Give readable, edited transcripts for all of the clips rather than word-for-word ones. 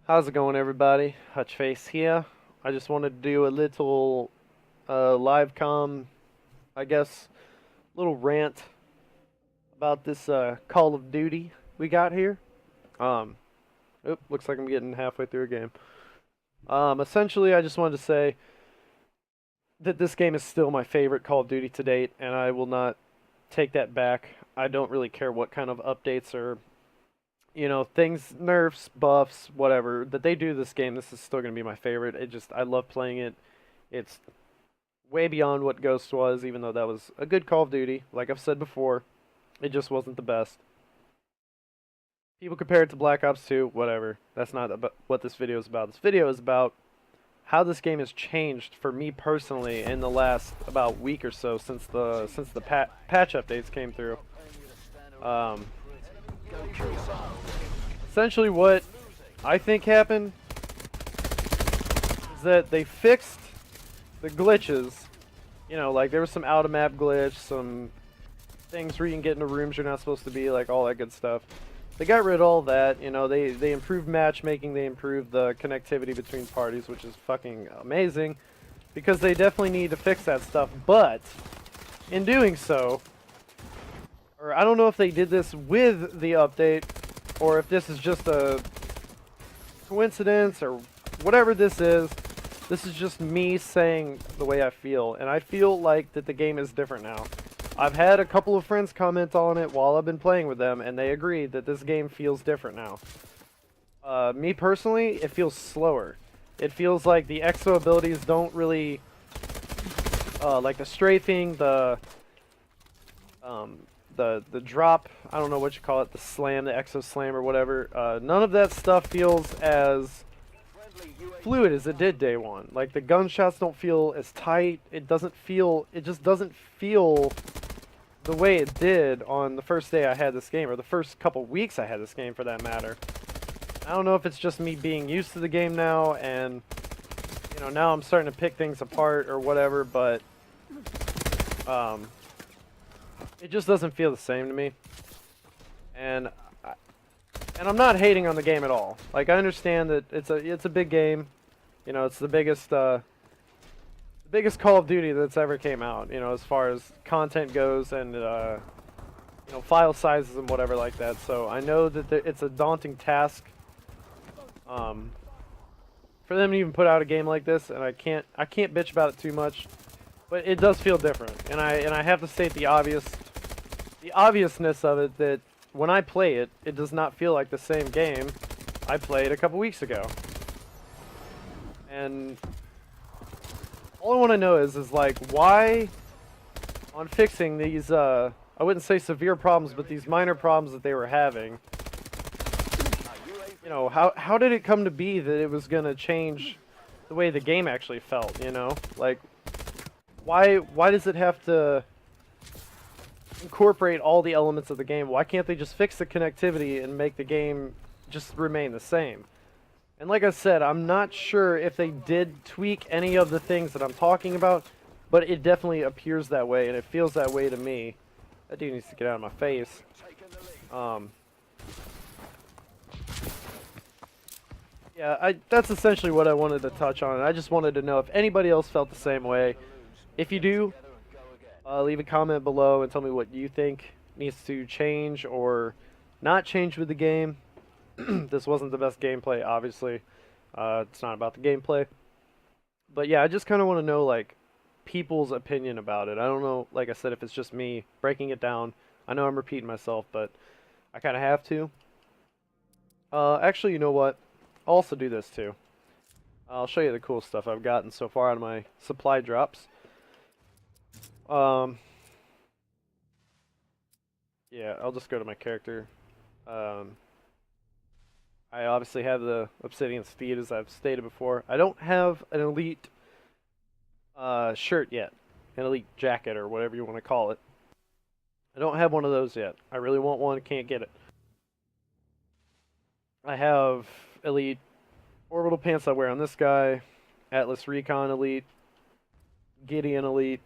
How's it going, everybody? Hutchface here. I just wanted to do a little live com, I guess, little rant about this Call of Duty we got here. Um, looks like I'm getting halfway through a game. Essentially, I just wanted to say that this game is still my favorite Call of Duty to date, and I will not take that back. I don't really care what kind of updates or things, nerfs, buffs, whatever that they do to this game. This is still gonna be my favorite. I love playing it. It's way beyond what Ghost was, even though that was a good Call of Duty. Like I've said before, it just wasn't the best. People compare it to Black Ops 2, whatever. That's not about what this video is about. This video is about how this game has changed for me personally in the last about week or so since the patch updates came through. Um, Essentially, what I think happened is that they fixed the glitches. Like there was some out of map glitch, some things where you can get into rooms you're not supposed to be, like all that good stuff. They got rid of all that. They improved matchmaking, they improved the connectivity between parties, which is fucking amazing, because they definitely need to fix that stuff. But in doing so, or I don't know if they did this with the update, or if this is just a coincidence, or whatever this is just me saying the way I feel, and I feel like that the game is different now. I've had a couple of friends comment on it while I've been playing with them, and they agree that this game feels different now. Me personally, it feels slower. It feels like the exo abilities don't really, like the strafing, the drop, I don't know what you call it, the slam, the exo slam or whatever, none of that stuff feels as fluid as it did day one. Like the gunshots don't feel as tight. It just doesn't feel the way it did on the first day I had this game, or the first couple weeks I had this game for that matter. I don't know if it's just me being used to the game now, and now I'm starting to pick things apart or whatever, but it just doesn't feel the same to me. And I'm not hating on the game at all. Like, I understand that it's a big game. It's the biggest Call of Duty that's ever came out, as far as content goes, and file sizes and whatever like that. So I know that it's a daunting task for them to even put out a game like this, and I can't bitch about it too much, but it does feel different. And I have to state the obviousness of it, that when I play it, it does not feel like the same game I played a couple weeks ago. And all I want to know is like, why on fixing these, I wouldn't say severe problems, but these minor problems that they were having, how did it come to be that it was going to change the way the game actually felt, Like, why does it have to incorporate all the elements of the game? Why can't they just fix the connectivity and make the game just remain the same? And like I said, I'm not sure if they did tweak any of the things that I'm talking about, but it definitely appears that way, and it feels that way to me. That dude needs to get out of my face. Yeah, that's essentially what I wanted to touch on. I just wanted to know if anybody else felt the same way. If you do, leave a comment below and tell me what you think needs to change or not change with the game. This wasn't the best gameplay, obviously. It's not about the gameplay. But yeah, I just kind of want to know, like, people's opinion about it. I don't know, like I said, if it's just me breaking it down. I know I'm repeating myself, but I kind of have to. Actually, you know what? I'll also do this too. I'll show you the cool stuff I've gotten so far out of my supply drops. Yeah, I'll just go to my character. I obviously have the Obsidian Speed, as I've stated before. I don't have an elite shirt yet. An elite jacket, or whatever you want to call it. I don't have one of those yet. I really want one, can't get it. I have elite orbital pants I wear on this guy, Atlas Recon Elite, Gideon Elite,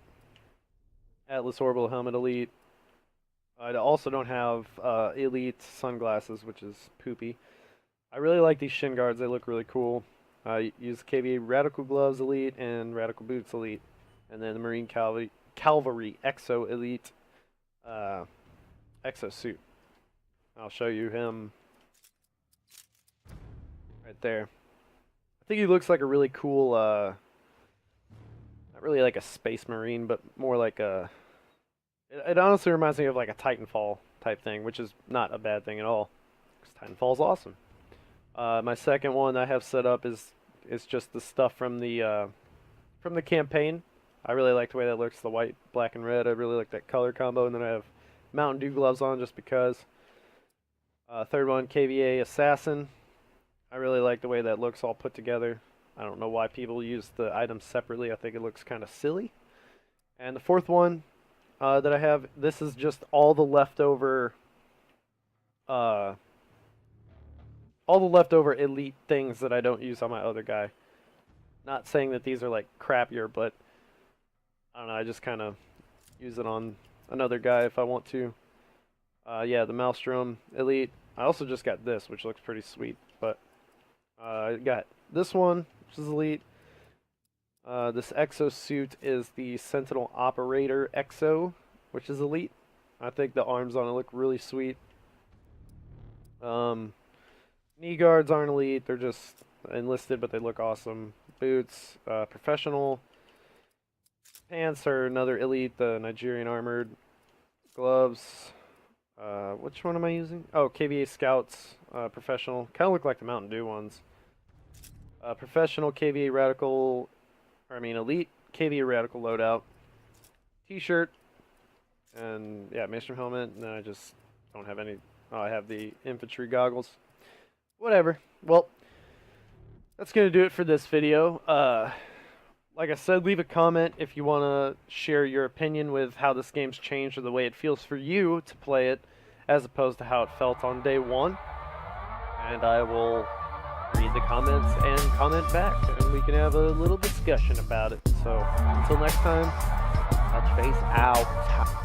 Atlas Orbital Helmet Elite. I also don't have elite sunglasses, which is poopy. I really like these shin guards. They look really cool. Use KVA Radical Gloves Elite and Radical Boots Elite. And then the Marine Cavalry Exo Elite Exo Suit. I'll show you him right there. I think he looks like a really cool, not really like a Space Marine, but more like a... It honestly reminds me of like a Titanfall type thing, which is not a bad thing at all. Because Titanfall's awesome. My second one I have set up is just the stuff from the campaign. I really like the way that looks, the white, black, and red. I really like that color combo, and then I have Mountain Dew gloves on just because. Third one, KVA Assassin. I really like the way that looks all put together. I don't know why people use the items separately. I think it looks kind of silly. And the fourth one that I have, this is just all the leftover elite things that I don't use on my other guy. Not saying that these are like crappier, but I don't know, I just kind of use it on another guy if I want to. Yeah, the Maelstrom Elite. I also just got this, which looks pretty sweet, but I got this one, which is Elite. This Exo suit is the Sentinel Operator Exo, which is Elite. I think the arms on it look really sweet. Knee guards aren't Elite, they're just enlisted, but they look awesome. Boots, Professional. Pants are another Elite, the Nigerian Armored. Gloves. Which one am I using? Oh, KVA Scouts, Professional. Kind of look like the Mountain Dew ones. Professional KVA Radical, Elite KVA Radical loadout. T-shirt. And, yeah, Maelstrom helmet. And then I just don't have any. Oh, I have the infantry goggles. Whatever. Well, that's going to do it for this video. Like I said, leave a comment if you want to share your opinion with how this game's changed or the way it feels for you to play it as opposed to how it felt on day one. And I will read the comments and comment back, and we can have a little discussion about it. So, until next time, Touch Face out.